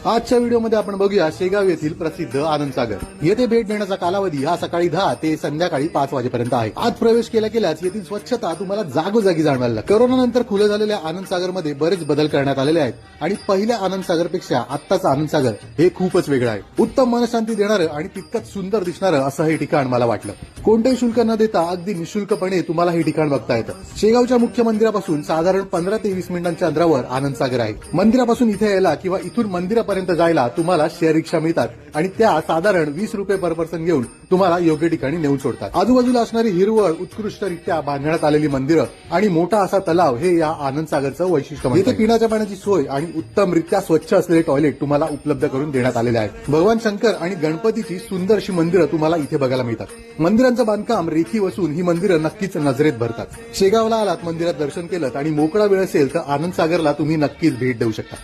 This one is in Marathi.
आजच्या व्हिडिओमध्ये आपण बघूया शेगाव येथील प्रसिद्ध आनंदसागर. येथे भेट देण्याचा कालावधी हा सकाळी 10 ते संध्याकाळी 5 वाजेपर्यंत आहे. आज प्रवेश केल्याच येथील स्वच्छता तुम्हाला जागोजागी जाणवायला लागेल. कोरोनानंतर खुले झालेल्या आनंदसागरमध्ये बरेच बदल करण्यात आलेले आहेत आणि पहिल्या आनंदसागरपेक्षा आत्ताचा आनंदसागर हे खूपच वेगळं आहे. उत्तम मनशांती देणारं आणि तितकंच सुंदर दिसणारं असं हे ठिकाण मला वाटलं. कोणतेही शुल्क न देता अगदी निशुल्कपणे तुम्हाला हे ठिकाण बघता येतं. शेगावच्या मुख्य मंदिरापासून साधारण 15 ते 20 मिनिटांच्या अंतरावर आनंदसागर आहे. मंदिरापासून इथे यायला किंवा इथून मंदिरापर्यंत जायला तुम्हाला शेअर रिक्षा मिळतात आणि त्या साधारण 20 रुपये पर पर्सन घेऊन तुम्हाला योग्य ठिकाणी नेऊन सोडतात. आजूबाजूला असणारी हिरवळ, उत्कृष्टरित्या बांधण्यात आलेली मंदिरं आणि मोठा असा तलाव हे या आनंदसागरचं वैशिष्ट्य आहे. इथे पिण्याच्या पाण्याची सोय आणि उत्तमरित्या स्वच्छ असलेले टॉयलेट तुम्हाला उपलब्ध करून देण्यात आलेले आहेत. भगवान शंकर आणि गणपतीची सुंदर अशी मंदिरं तुम्हाला इथे बघायला मिळतात. मंदिरांचं बांधकाम रेखीव असून ही मंदिरं नक्कीच नजरेत भरतात. शेगावला आलात, मंदिरात दर्शन केलं आणि मोकळा वेळ असेल तर आनंदसागरला तुम्ही नक्कीच भेट देऊ शकता.